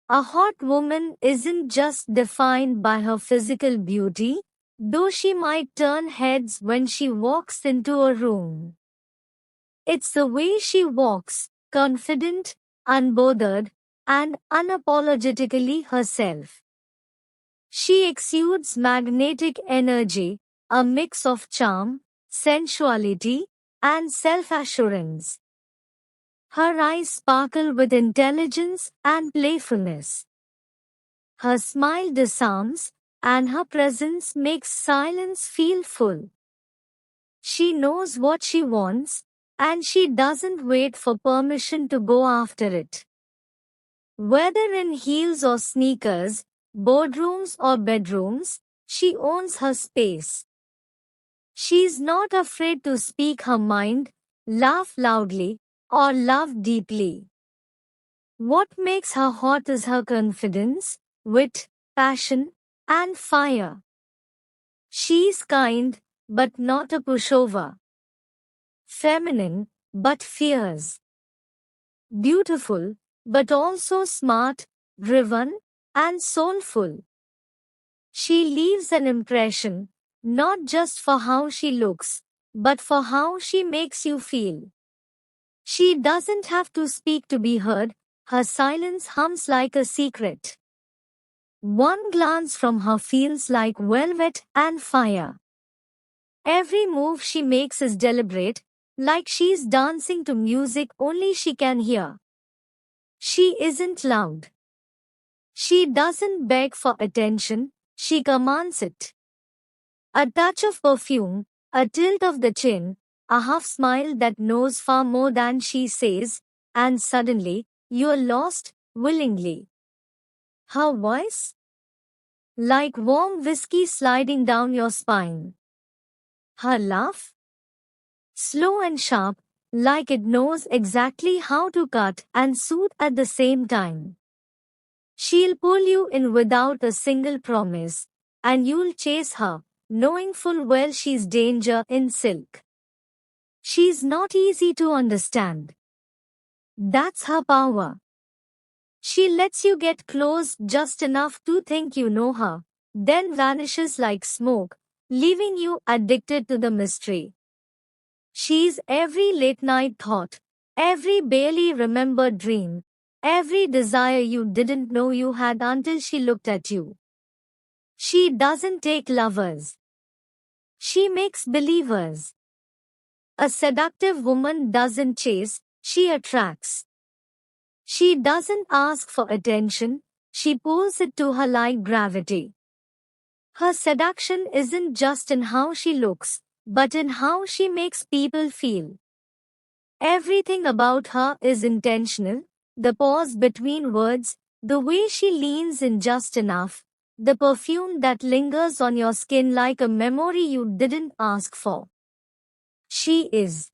A hot woman isn't just defined by her physical beauty, though she might turn heads when she walks into a room. It's the way she walks, confident, unbothered, and unapologetically herself. She exudes magnetic energy, a mix of charm, sensuality, and self-assurance. Her eyes sparkle with intelligence and playfulness. Her smile disarms, and her presence makes silence feel full. She knows what she wants, and she doesn't wait for permission to go after it. Whether in heels or sneakers, boardrooms or bedrooms, she owns her space. She's not afraid to speak her mind, laugh loudly, or love deeply. What makes her hot is her confidence, wit, passion, and fire. She's kind, but not a pushover. Feminine, but fierce. Beautiful, but also smart, driven, and soulful. She leaves an impression, not just for how she looks, but for how she makes you feel. She doesn't have to speak to be heard, her silence hums like a secret. One glance from her feels like velvet and fire. Every move she makes is deliberate, like she's dancing to music only she can hear. She isn't loud. She doesn't beg for attention, she commands it. A touch of perfume, a tilt of the chin, a half smile that knows far more than she says, and suddenly, you're lost, willingly. Her voice? Like warm whiskey sliding down your spine. Her laugh? Slow and sharp, like it knows exactly how to cut and soothe at the same time. She'll pull you in without a single promise, and you'll chase her, knowing full well she's danger in silk. She's not easy to understand. That's her power. She lets you get close just enough to think you know her, then vanishes like smoke, leaving you addicted to the mystery. She's every late night thought, every barely remembered dream, every desire you didn't know you had until she looked at you. She doesn't take lovers. She makes believers. A seductive woman doesn't chase, she attracts. She doesn't ask for attention, she pulls it to her like gravity. Her seduction isn't just in how she looks, but in how she makes people feel. Everything about her is intentional, the pause between words, the way she leans in just enough, the perfume that lingers on your skin like a memory you didn't ask for. She is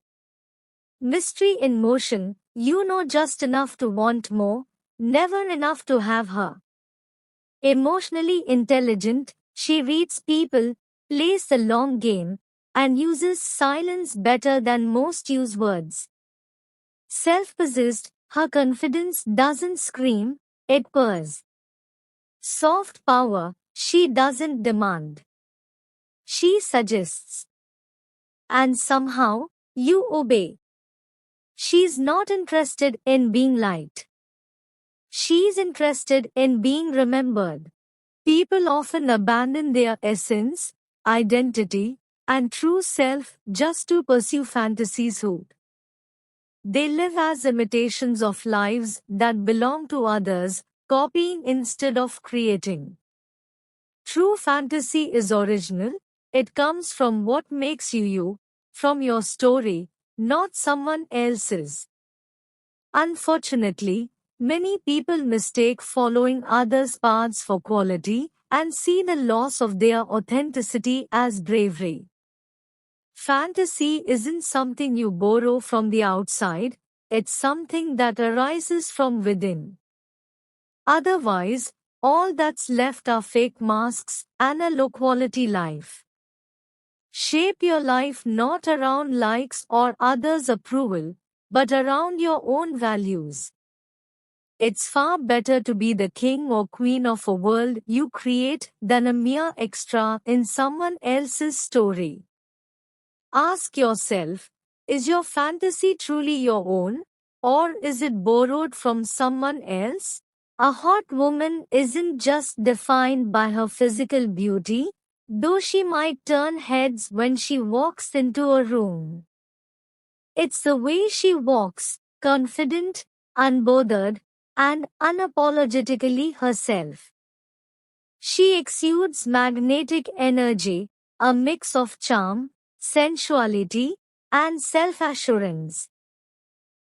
mystery in motion, you know just enough to want more, never enough to have her. Emotionally intelligent, she reads people, plays the long game, and uses silence better than most use words. Self-possessed, her confidence doesn't scream, it purrs. Soft power, she doesn't demand. She suggests. And somehow, you obey. She's not interested in being liked. She's interested in being remembered. People often abandon their essence, identity, and true self just to pursue fantasies who they live as imitations of lives that belong to others, copying instead of creating. True fantasy is original, it comes from what makes you you, from your story, not someone else's. Unfortunately, many people mistake following others' paths for quality and see the loss of their authenticity as bravery. Fantasy isn't something you borrow from the outside, it's something that arises from within. Otherwise, all that's left are fake masks and a low-quality life. Shape your life not around likes or others' approval, but around your own values. It's far better to be the king or queen of a world you create than a mere extra in someone else's story. Ask yourself, is your fantasy truly your own, or is it borrowed from someone else? A hot woman isn't just defined by her physical beauty, though she might turn heads when she walks into a room. It's the way she walks, confident, unbothered, and unapologetically herself. She exudes magnetic energy, a mix of charm, sensuality, and self-assurance.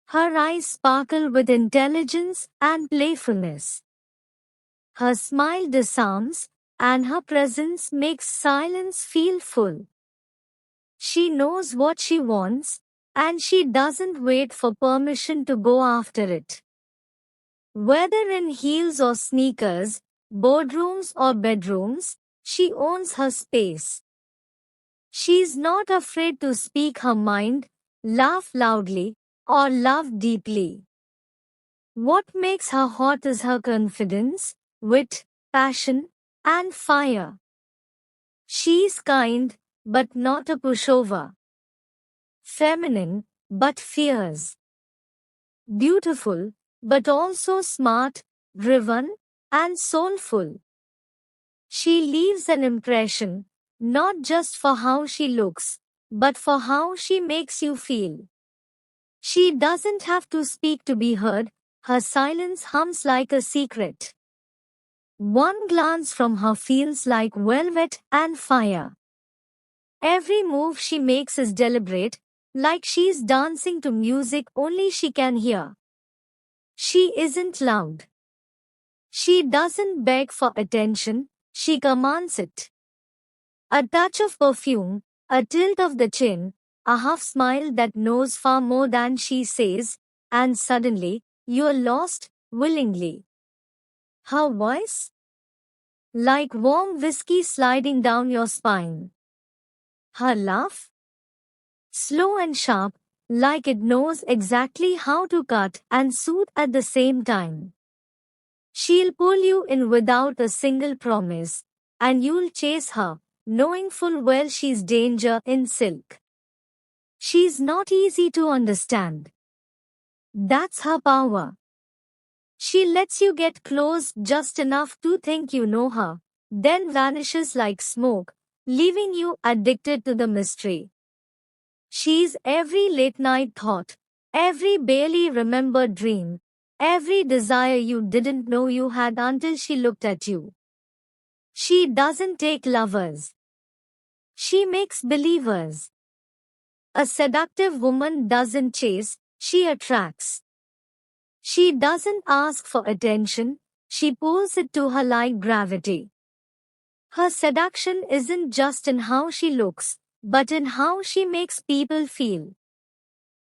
Her eyes sparkle with intelligence and playfulness. Her smile disarms, and her presence makes silence feel full. She knows what she wants, and she doesn't wait for permission to go after it. Whether in heels or sneakers, boardrooms or bedrooms, she owns her space. She's not afraid to speak her mind, laugh loudly, or love deeply. What makes her hot is her confidence, wit, passion, and fire. She's kind, but not a pushover. Feminine, but fierce. Beautiful, but also smart, driven, and soulful. She leaves an impression, not just for how she looks, but for how she makes you feel. She doesn't have to speak to be heard, her silence hums like a secret. One glance from her feels like velvet and fire. Every move she makes is deliberate, like she's dancing to music only she can hear. She isn't loud. She doesn't beg for attention, she commands it. A touch of perfume, a tilt of the chin, a half smile that knows far more than she says, and suddenly, you're lost, willingly. Her voice? Like warm whiskey sliding down your spine. Her laugh? Slow and sharp, like it knows exactly how to cut and soothe at the same time. She'll pull you in without a single promise, and you'll chase her, knowing full well she's danger in silk. She's not easy to understand. That's her power. She lets you get close just enough to think you know her, then vanishes like smoke, leaving you addicted to the mystery. She's every late night thought, every barely remembered dream, every desire you didn't know you had until she looked at you. She doesn't take lovers. She makes believers. A seductive woman doesn't chase, she attracts. She doesn't ask for attention, she pulls it to her like gravity. Her seduction isn't just in how she looks, but in how she makes people feel.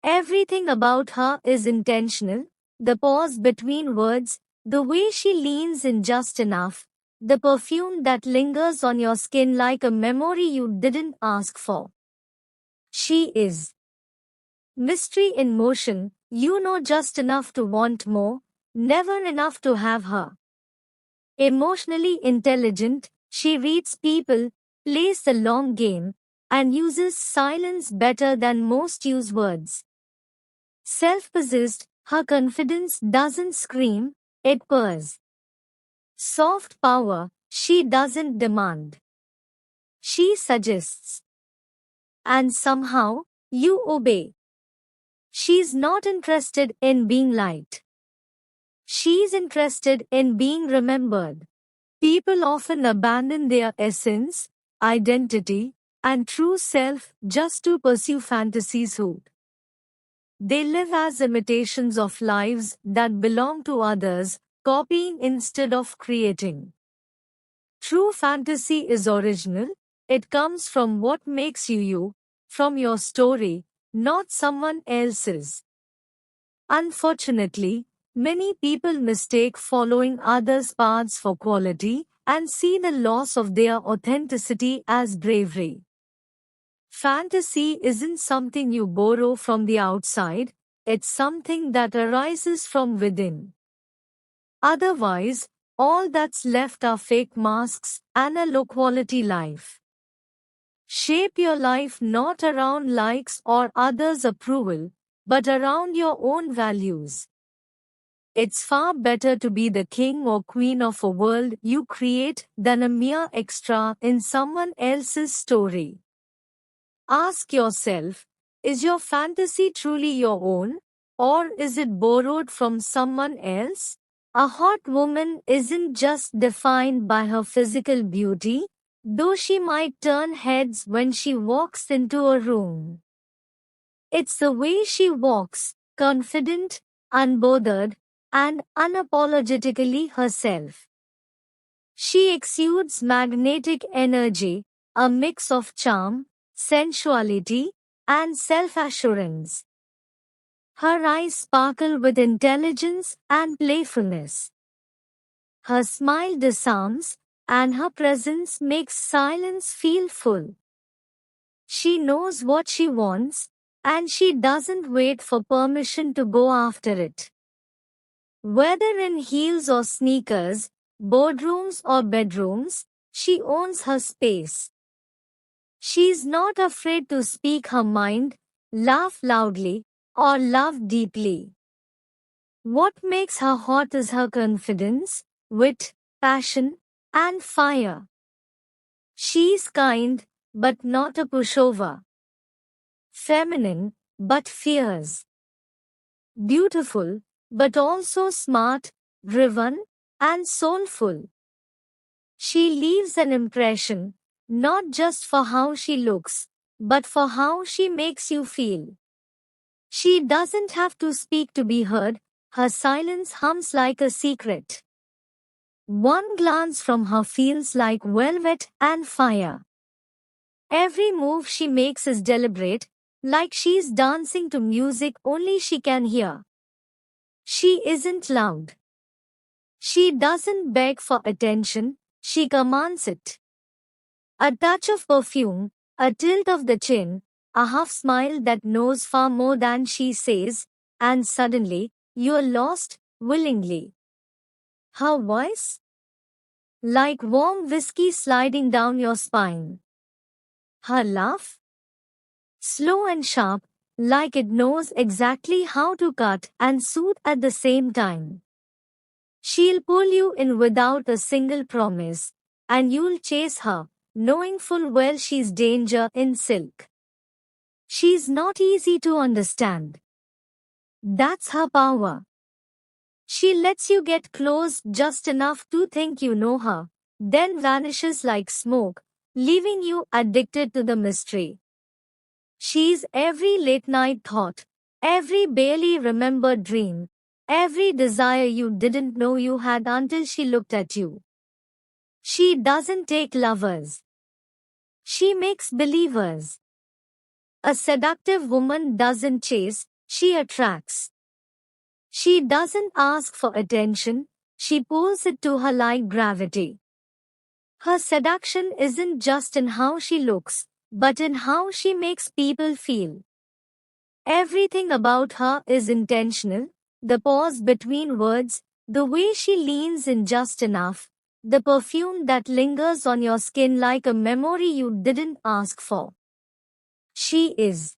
Everything about her is intentional, the pause between words, the way she leans in just enough, the perfume that lingers on your skin like a memory you didn't ask for. She is mystery in motion, you know just enough to want more, never enough to have her. Emotionally intelligent, she reads people, plays the long game, and uses silence better than most use words. Self-possessed, her confidence doesn't scream, it purrs. Soft power, she doesn't demand. She suggests. And somehow, you obey. She's not interested in being liked. She's interested in being remembered. People often abandon their essence, identity, and true self just to pursue fantasies who they live as imitations of lives that belong to others, copying instead of creating. True fantasy is original, it comes from what makes you you, from your story, not someone else's. Unfortunately, many people mistake following others' paths for quality and see the loss of their authenticity as bravery. Fantasy isn't something you borrow from the outside, it's something that arises from within. Otherwise, all that's left are fake masks and a low-quality life. Shape your life not around likes or others' approval, but around your own values. It's far better to be the king or queen of a world you create than a mere extra in someone else's story. Ask yourself, is your fantasy truly your own, or is it borrowed from someone else? A hot woman isn't just defined by her physical beauty, though she might turn heads when she walks into a room. It's the way she walks, confident, unbothered, and unapologetically herself. She exudes magnetic energy, a mix of charm, sensuality, and self-assurance. Her eyes sparkle with intelligence and playfulness. Her smile disarms, and her presence makes silence feel full. She knows what she wants, and she doesn't wait for permission to go after it. Whether in heels or sneakers, boardrooms or bedrooms, she owns her space. She's not afraid to speak her mind, laugh loudly, or love deeply. What makes her hot is her confidence, wit, passion, and fire. She's kind, but not a pushover. Feminine, but fierce. Beautiful, but also smart, driven, and soulful. She leaves an impression, not just for how she looks, but for how she makes you feel. She doesn't have to speak to be heard, her silence hums like a secret. One glance from her feels like velvet and fire. Every move she makes is deliberate, like she's dancing to music only she can hear. She isn't loud. She doesn't beg for attention, she commands it. A touch of perfume, a tilt of the chin, a half smile that knows far more than she says, and suddenly, you're lost, willingly. Her voice? Like warm whiskey sliding down your spine. Her laugh? Slow and sharp, like it knows exactly how to cut and soothe at the same time. She'll pull you in without a single promise, and you'll chase her, knowing full well she's danger in silk. She's not easy to understand. That's her power. She lets you get close just enough to think you know her, then vanishes like smoke, leaving you addicted to the mystery. She's every late night thought, every barely remembered dream, every desire you didn't know you had until she looked at you. She doesn't take lovers. She makes believers. A seductive woman doesn't chase, she attracts. She doesn't ask for attention, she pulls it to her like gravity. Her seduction isn't just in how she looks, but in how she makes people feel. Everything about her is intentional, the pause between words, the way she leans in just enough, the perfume that lingers on your skin like a memory you didn't ask for. She is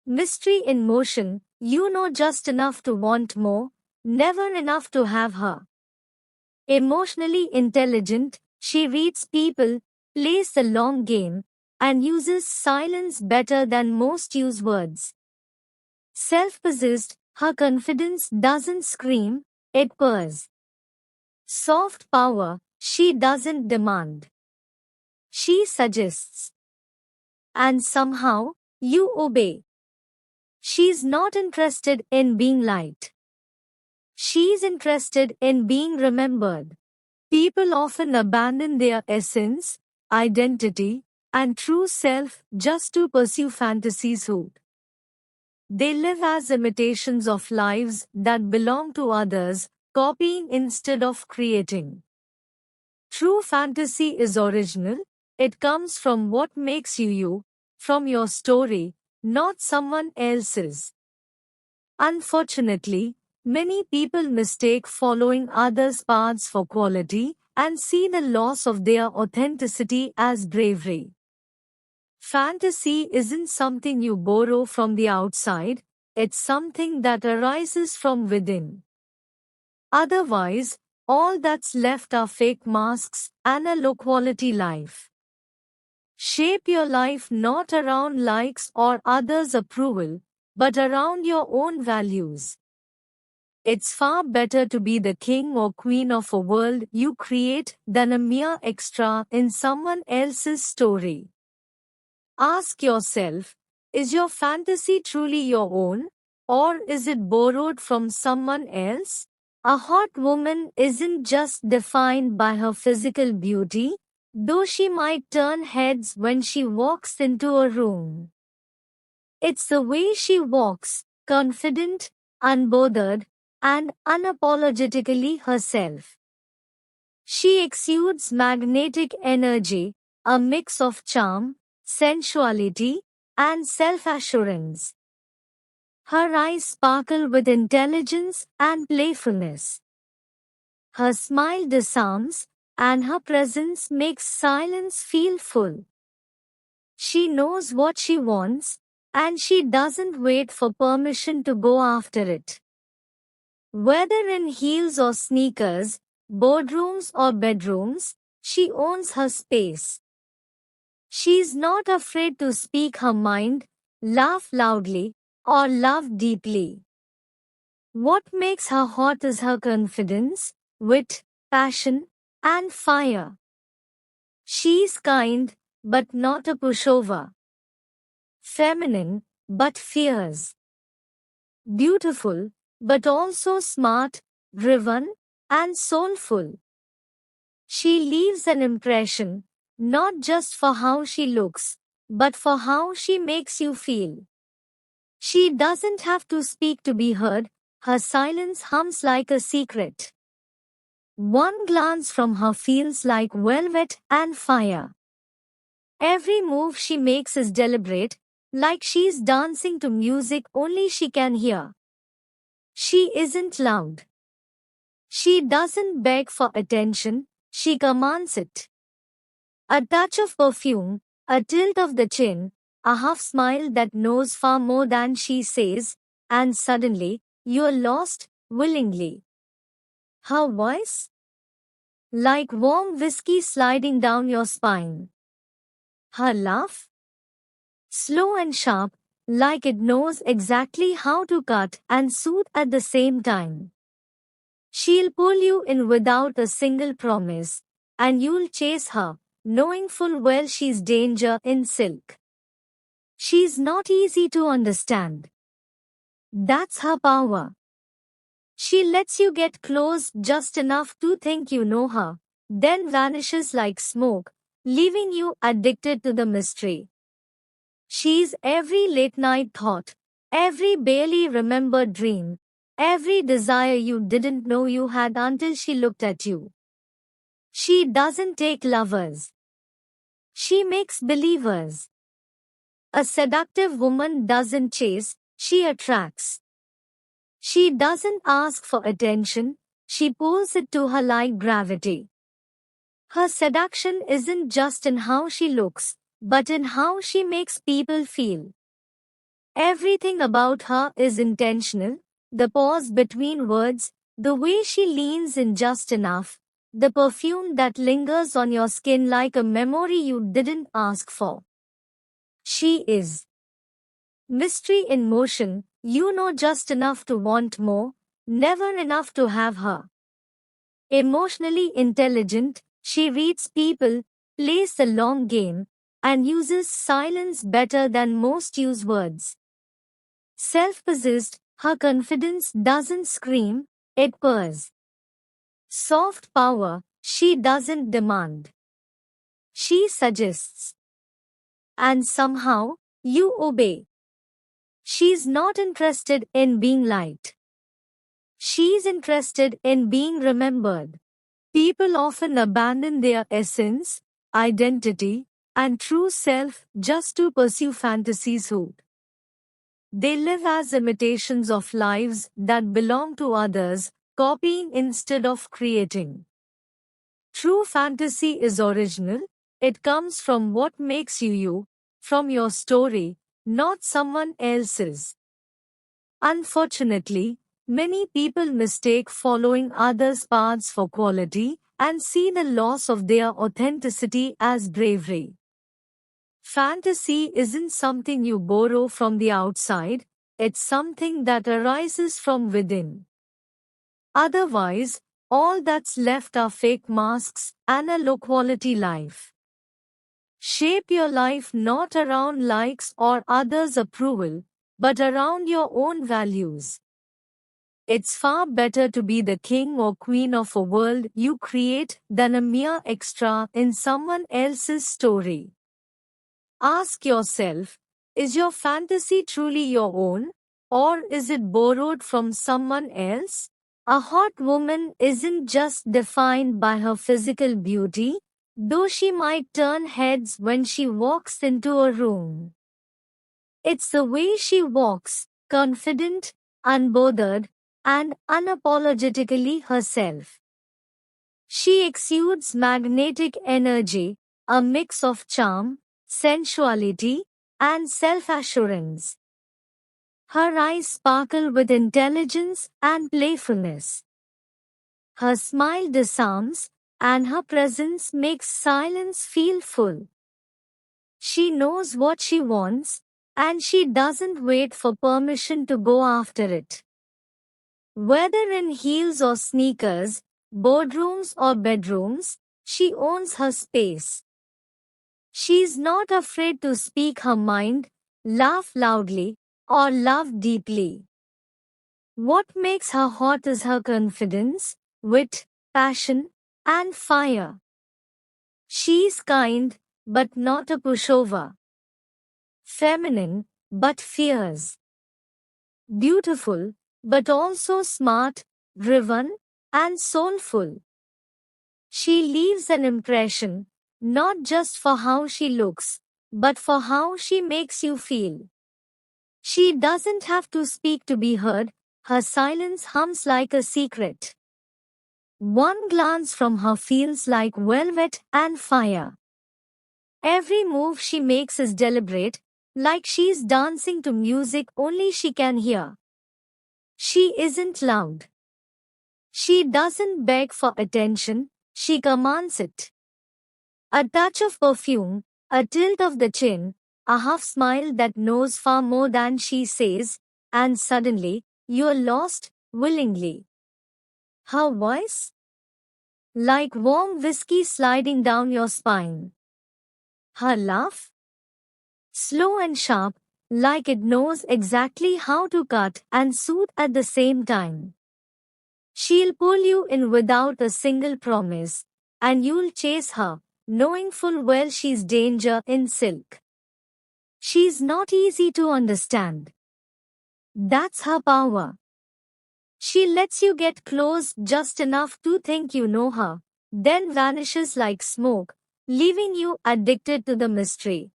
mystery in motion, you know just enough to want more, never enough to have her. Emotionally intelligent, she reads people, plays the long game, and uses silence better than most use words. Self-possessed, her confidence doesn't scream, it purrs. Soft power, she doesn't demand. She suggests. And somehow, you obey. She's not interested in being liked. She's interested in being remembered. People often abandon their essence, identity, and true self just to pursue fantasies. They live as imitations of lives that belong to others, copying instead of creating. True fantasy is original, it comes from what makes you you, from your story, not someone else's. Unfortunately, Many people mistake following others' paths for quality and see the loss of their authenticity as bravery. Fantasy isn't something you borrow from the outside, it's something that arises from within. Otherwise, all that's left are fake masks and a low-quality life. Shape your life not around likes or others' approval, but around your own values. It's far better to be the king or queen of a world you create than a mere extra in someone else's story. Ask yourself, is your fantasy truly your own, or is it borrowed from someone else? A hot woman isn't just defined by her physical beauty, though she might turn heads when she walks into a room. It's the way she walks, confident, unbothered, and unapologetically herself. She exudes magnetic energy, a mix of charm, sensuality, and self-assurance. Her eyes sparkle with intelligence and playfulness. Her smile disarms, and her presence makes silence feel full. She knows what she wants, and she doesn't wait for permission to go after it. Whether in heels or sneakers, boardrooms or bedrooms, she owns her space. She's not afraid to speak her mind, laugh loudly, or love deeply. What makes her hot is her confidence, wit, passion, and fire. She's kind, but not a pushover. Feminine, but fierce. Beautiful, but also smart, driven, and soulful. She leaves an impression, not just for how she looks, but for how she makes you feel. She doesn't have to speak to be heard, her silence hums like a secret. One glance from her feels like velvet and fire. Every move she makes is deliberate, like she's dancing to music only she can hear. She isn't loud. She doesn't beg for attention, she commands it. A touch of perfume, a tilt of the chin, a half smile that knows far more than she says, and suddenly, you're lost, willingly. Her voice? Like warm whiskey sliding down your spine. Her laugh? Slow and sharp, like it knows exactly how to cut and soothe at the same time. She'll pull you in without a single promise, and you'll chase her, knowing full well she's danger in silk. She's not easy to understand. That's her power. She lets you get close just enough to think you know her, then vanishes like smoke, leaving you addicted to the mystery. She's every late night thought, every barely remembered dream, every desire you didn't know you had until she looked at you. She doesn't take lovers. She makes believers. A seductive woman doesn't chase, she attracts. She doesn't ask for attention, she pulls it to her like gravity. Her seduction isn't just in how she looks, but in how she makes people feel. Everything about her is intentional, the pause between words, the way she leans in just enough, the perfume that lingers on your skin like a memory you didn't ask for. She is mystery in motion, you know just enough to want more, never enough to have her. Emotionally intelligent, she reads people, plays the long game, and uses silence better than most use words. Self-possessed, her confidence doesn't scream, it purrs. Soft power, she doesn't demand. She suggests. And somehow, you obey. She's not interested in being liked. She's interested in being remembered. People often abandon their essence, identity, and true self just to pursue fantasies hood. They live as imitations of lives that belong to others, copying instead of creating. True fantasy is original. It comes from what makes you you, from your story, not someone else's. Unfortunately, many people mistake following others' paths for quality and see the loss of their authenticity as bravery. Fantasy isn't something you borrow from the outside, it's something that arises from within. Otherwise, all that's left are fake masks and a low quality life. Shape your life not around likes or others' approval, but around your own values. It's far better to be the king or queen of a world you create than a mere extra in someone else's story. Ask yourself, is your fantasy truly your own, or is it borrowed from someone else? A hot woman isn't just defined by her physical beauty, though she might turn heads when she walks into a room. It's the way she walks, confident, unbothered, and unapologetically herself. She exudes magnetic energy, a mix of charm, sensuality, and self-assurance. Her eyes sparkle with intelligence and playfulness. Her smile disarms, and her presence makes silence feel full. She knows what she wants, and she doesn't wait for permission to go after it. Whether in heels or sneakers, boardrooms or bedrooms, she owns her space. She's not afraid to speak her mind, laugh loudly, or love deeply. What makes her hot is her confidence, wit, passion, and fire. She's kind, but not a pushover. Feminine, but fierce. Beautiful, but also smart, driven, and soulful. She leaves an impression, not just for how she looks, but for how she makes you feel. She doesn't have to speak to be heard, her silence hums like a secret. One glance from her feels like velvet and fire. Every move she makes is deliberate, like she's dancing to music only she can hear. She isn't loud. She doesn't beg for attention, she commands it. A touch of perfume, a tilt of the chin, a half smile that knows far more than she says, and suddenly, you're lost, willingly. Her voice? Like warm whiskey sliding down your spine. Her laugh? Slow and sharp, like it knows exactly how to cut and soothe at the same time. She'll pull you in without a single promise, and you'll chase her, knowing full well she's danger in silk. She's not easy to understand. That's her power. She lets you get close just enough to think you know her, then vanishes like smoke, leaving you addicted to the mystery.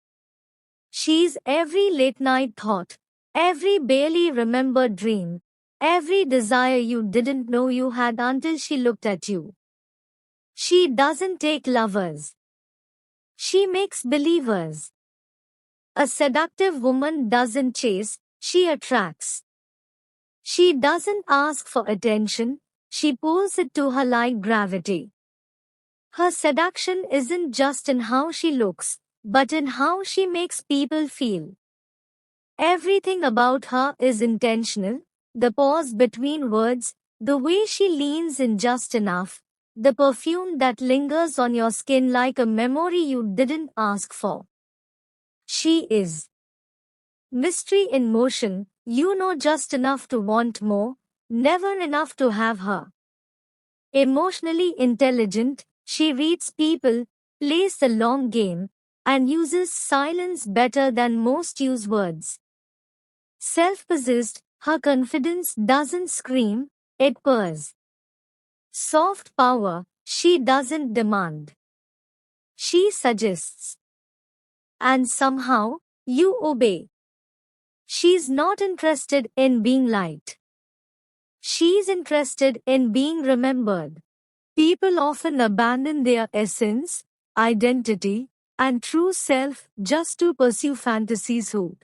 She's every late night thought, every barely remembered dream, every desire you didn't know you had until she looked at you. She doesn't take lovers. She makes believers. A seductive woman doesn't chase, she attracts. She doesn't ask for attention, she pulls it to her like gravity. Her seduction isn't just in how she looks, but in how she makes people feel. Everything about her is intentional, the pause between words, the way she leans in just enough, the perfume that lingers on your skin like a memory you didn't ask for. She is mystery in motion, you know just enough to want more, never enough to have her. Emotionally intelligent, she reads people, plays the long game, and uses silence better than most use words. Self-possessed, her confidence doesn't scream, it purrs. Soft power, she doesn't demand. She suggests. And somehow, you obey. She's not interested in being liked. She's interested in being remembered. People often abandon their essence, identity, and true self just to pursue fantasies who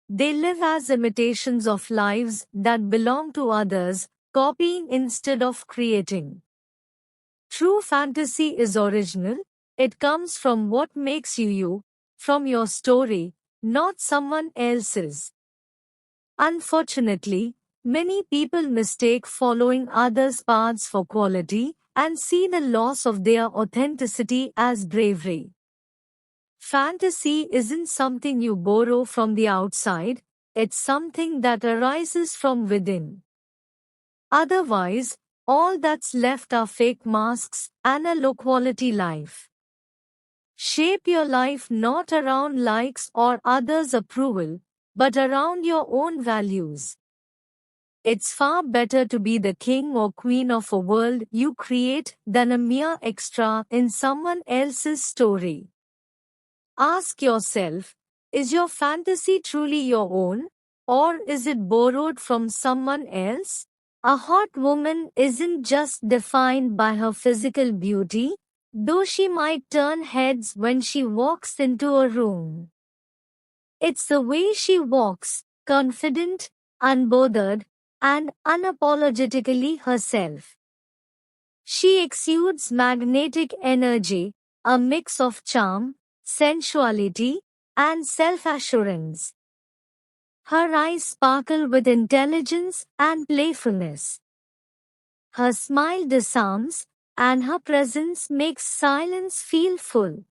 they live as imitations of lives that belong to others, copying instead of creating. True fantasy is original. It comes from what makes you you, from your story, not someone else's. Unfortunately, many people mistake following others' paths for quality and see the loss of their authenticity as bravery. Fantasy isn't something you borrow from the outside, it's something that arises from within. Otherwise, all that's left are fake masks and a low-quality life. Shape your life not around likes or others' approval, but around your own values. It's far better to be the king or queen of a world you create than a mere extra in someone else's story. Ask yourself, is your fantasy truly your own, or is it borrowed from someone else? A hot woman isn't just defined by her physical beauty, though she might turn heads when she walks into a room. It's the way she walks, confident, unbothered, and unapologetically herself. She exudes magnetic energy, a mix of charm, sensuality, and self-assurance. Her eyes sparkle with intelligence and playfulness. Her smile disarms, and her presence makes silence feel full.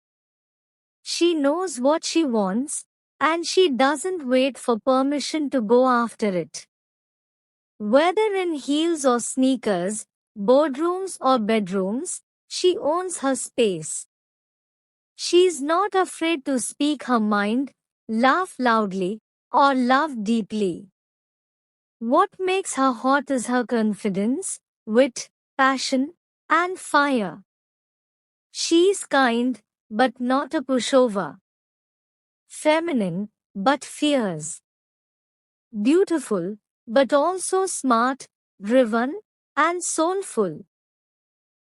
She knows what she wants, and she doesn't wait for permission to go after it. Whether in heels or sneakers, boardrooms or bedrooms, she owns her space. She's not afraid to speak her mind, laugh loudly, or love deeply. What makes her hot is her confidence, wit, passion, and fire. She's kind, but not a pushover. Feminine, but fierce. Beautiful, but also smart, driven, and soulful.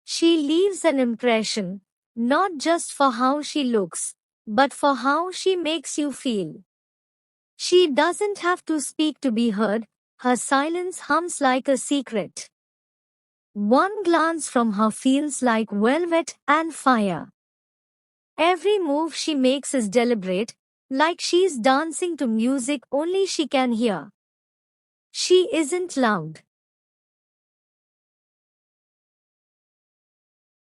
She leaves an impression, not just for how she looks, but for how she makes you feel. She doesn't have to speak to be heard, her silence hums like a secret. One glance from her feels like velvet and fire. Every move she makes is deliberate, like she's dancing to music only she can hear. She isn't loud.